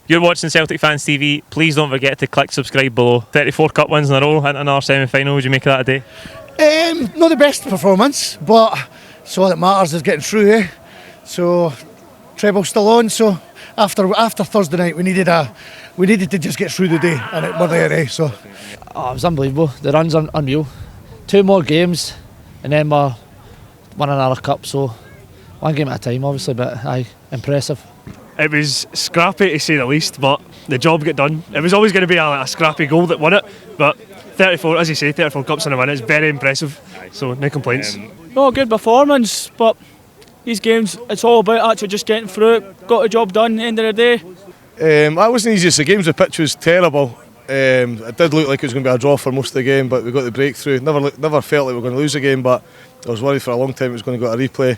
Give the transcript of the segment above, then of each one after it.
You're watching Celtic Fans TV. Please don't forget to click subscribe below. 34 cup wins in a row, into another semi-final. Would you make of that a day? Not the best performance, but it's all that matters is getting through, eh? So treble's still on. So after Thursday night, we needed to just get through the day, and we're there, eh? So it was unbelievable. The run's unreal. 2 more games, and then we're winning another cup. So one game at a time, obviously, but impressive. It was scrappy to say the least, but the job got done. It was always going to be a scrappy goal that won it, but 34, as you say, 34 cups in a win, it's very impressive, so no complaints. Not a good performance, but these games, it's all about actually just getting through it, got the job done at the end of the day. That wasn't easiest. The games, the pitch was terrible. It did look like it was going to be a draw for most of the game, but we got the breakthrough. Never felt like we were going to lose the game, but I was worried for a long time it was going to go to replay.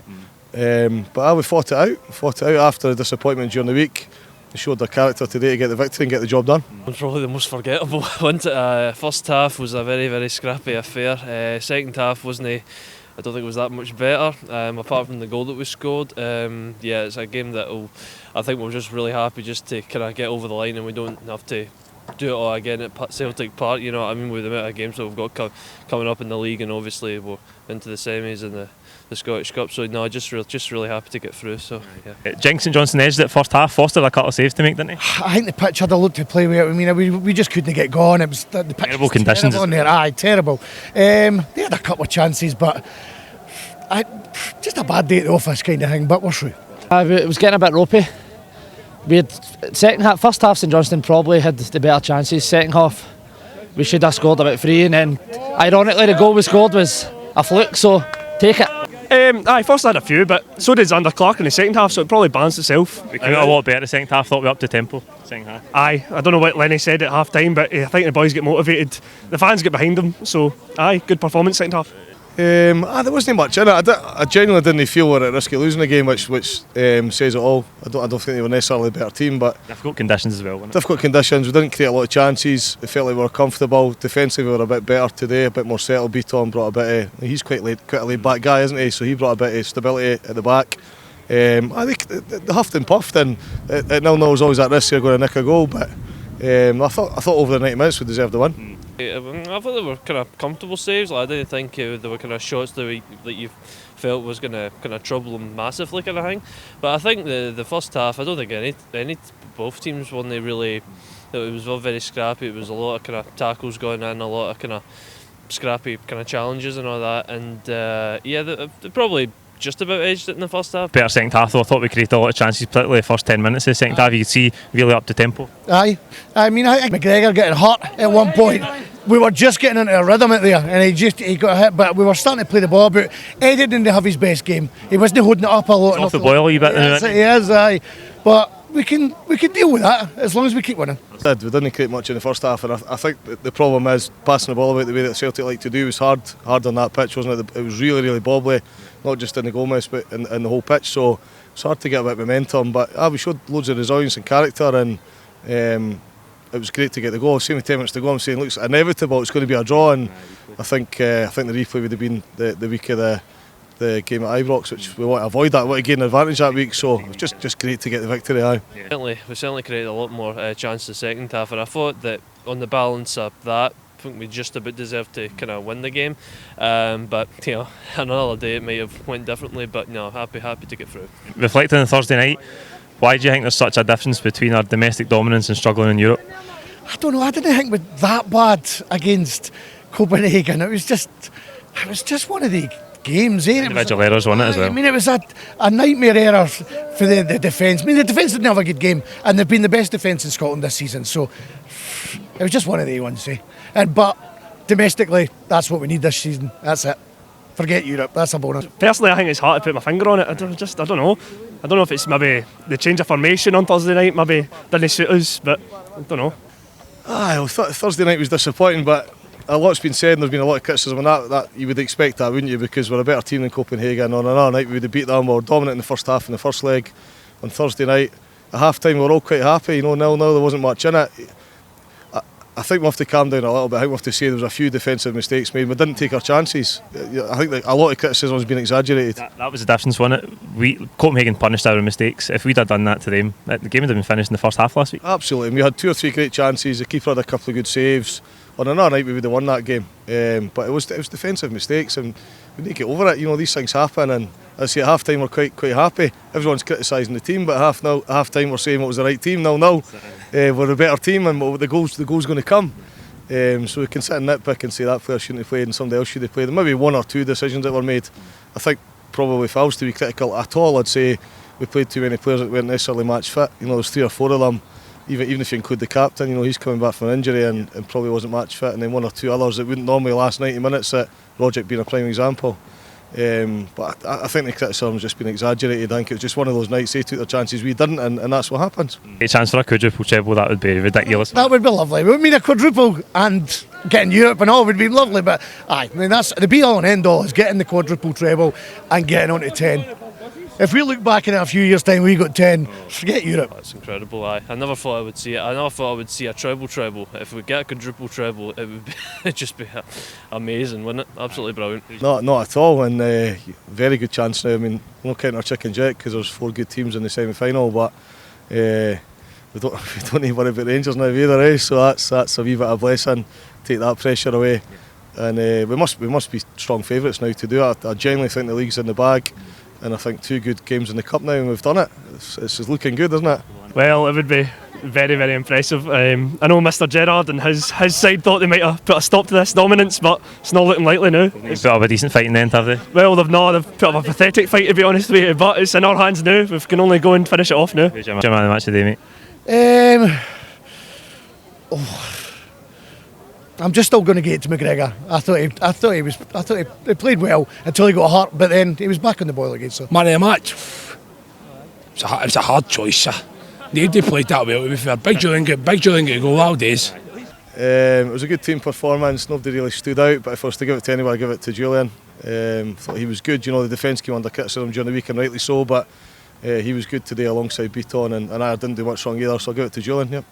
But we fought it out after the disappointment during the week. They showed their character today to get the victory and get the job done. It was probably the most forgettable, wasn't it? First half was a very, very scrappy affair. Second half wasn't. I don't think it was that much better, apart from the goal that we scored. Yeah, it's a game that I think we're just really happy just to kind of get over the line, and we don't have to do it all again at Celtic Park. You know what I mean, with the amount of games that we've got coming up in the league, and obviously we're into the semis and the Scottish Cup. So no, just really happy to get through. So yeah. Jenks and Johnstone edged it first half. Foster had a couple of saves to make, didn't he? I think the pitch had a lot to play with. I mean, we just couldn't get going. It was the pitch Terrible was conditions. terrible on there. Aye, terrible. They had a couple of chances, but just a bad day at the office kind of thing. But we're through. It was getting a bit ropey. We had first half St Johnstone probably had the better chances. Second half we should have scored about 3, and then ironically the goal we scored was a fluke, so take it. First had a few, but so did Xander Clark in the second half, so it probably balanced itself. We came out a lot better the second half. Thought we upped the tempo second half. I don't know what Lenny said at half time, but I think the boys get motivated. The fans get behind them, so good performance second half. There wasn't much in it. I genuinely didn't feel we were at risk of losing the game, which says it all. I don't think they were necessarily a better team, but difficult conditions as well, wasn't it? Difficult conditions. We didn't create a lot of chances. It felt like we were comfortable. Defensively, we were a bit better today, a bit more settled. Beaton brought a bit of, he's quite a laid back guy, isn't he? So he brought a bit of stability at the back. I think they huffed and puffed, and at 0-0 was always at risk of going to nick a goal, but I thought over the 90 minutes we deserved the win. I thought they were kind of comfortable saves. I didn't think they were kind of shots that you felt was going to kind of trouble them massively, kind of thing. But I think the first half, I don't think both teams when they really, it was all very scrappy. It was a lot of kind of tackles going in, a lot of kind of scrappy kind of challenges and all that. And they probably just about edged it in the first half. Better second half though. I thought we created a lot of chances, particularly the first 10 minutes of the second half. You could see really up the tempo. Aye, I mean, I think McGregor getting hurt at one point. We were just getting into a rhythm at there, and he got hit, but we were starting to play the ball. But Eddie didn't have his best game. He wasn't holding it up a lot. It's off the boil a wee bit. Yes, he is, aye. But we can deal with that as long as we keep winning. We didn't create much in the first half, and I think the problem is passing the ball about the way that Celtic like to do was hard on that pitch, wasn't it? It was really, really bobbly, not just in the goalmouth but in the whole pitch. So it's hard to get a bit of momentum. But we showed loads of resilience and character, and it was great to get the goal. Same with 10 minutes to go, I'm saying, looks inevitable, it's going to be a draw, and I think the replay would have been the week of the game at Ibrox, which we want to avoid that. We want to gain an advantage that week, so it was just great to get the victory. We certainly created a lot more chance the second half, and I thought that on the balance of that, I think we just about deserved to kind of win the game. But another day it might have went differently. But no, happy to get through. Reflecting on Thursday night, why do you think there's such a difference between our domestic dominance and struggling in Europe? I don't know. I didn't think it was that bad against Copenhagen. It was just one of the games. Individual errors, wasn't it, as well? I mean, it was a nightmare error for the defence. I mean, the defence didn't have a good game, and they've been the best defence in Scotland this season. So it was just one of the ones, eh? But domestically, that's what we need this season. That's it. Forget Europe. That's a bonus. Personally, I think it's hard to put my finger on it. I don't know. I don't know if it's maybe the change of formation on Thursday night maybe didn't suit us, but I don't know. Thursday night was disappointing, but a lot's been said and there's been a lot of criticism on that you would expect that, wouldn't you, because we're a better team than Copenhagen. On another night we would have beat them. We were dominant in the first half in the first leg. On Thursday night at half time we were all quite happy, 0-0, there wasn't much in it. I think we have to calm down a little bit. I think we have to say there was a few defensive mistakes made. We didn't take our chances. I think that a lot of criticism has been exaggerated. That was the difference, wasn't it? Copenhagen punished our mistakes. If we'd have done that to them, the game would have been finished in the first half last week. Absolutely. And we had 2 or 3 great chances. The keeper had a couple of good saves. On another night we would have won that game. But it was defensive mistakes, and we need to get over it. These things happen, and I say at half time we're quite happy. Everyone's criticising the team, but at half time we're saying what was the right team. 0-0. We're a better team, and the goal's going to come. So we can sit and nitpick and say that player shouldn't have played and somebody else should have played. There may be 1 or 2 decisions that were made. I think probably if I was to be critical at all, I'd say we played too many players that weren't necessarily match fit. There's 3 or 4 of them. Even if you include the captain, he's coming back from an injury and probably wasn't match fit, and then 1 or 2 others that wouldn't normally last 90 minutes. Rogic being a prime example. But I think the criticism's just been exaggerated. I think it was just one of those nights they took their chances, we didn't, and that's what happens. A chance for a quadruple treble, that would be ridiculous. That would be lovely. I mean, a quadruple and getting Europe and all would be lovely, but that's the be all and end all is getting the quadruple treble and getting on to 10. If we look back in a few years' time, we got 10. Forget Europe. That's incredible. I never thought I would see it. I never thought I would see a treble. If we get a quadruple treble, it would it'd just be amazing, wouldn't it? Absolutely brilliant. Not at all, and very good chance now. I mean, we're not counting our chickens yet because there's 4 good teams in the semi-final, but we don't need to worry about Rangers now either, so that's a wee bit of a blessing. Take that pressure away, and we must be strong favourites now to do it. I genuinely think the league's in the bag. And I think 2 good games in the cup now, and we've done it. It's looking good, isn't it? Well, it would be very, very impressive. I know Mr. Gerrard and his side thought they might have put a stop to this dominance, but it's not looking likely now. They've put up a decent fight in the end, have they? Well, they've not. They've put up a pathetic fight, to be honest with you, but it's in our hands now. We can only go and finish it off now. Who's your man of the match today, mate? I'm just still going to get it to McGregor. I thought he played well until he got hurt, but then he was back on the boil again. So Man of the match, it's a hard choice. Nobody played that well, to be fair. Big Julian got a goal nowadays. It was a good team performance. Nobody really stood out, but if I was to give it to anyone, I'd give it to Julian. Thought he was good. The defence came under criticism during the week, and rightly so, but he was good today alongside Beaton, and I didn't do much wrong either, so I'll give it to Julian. Yep.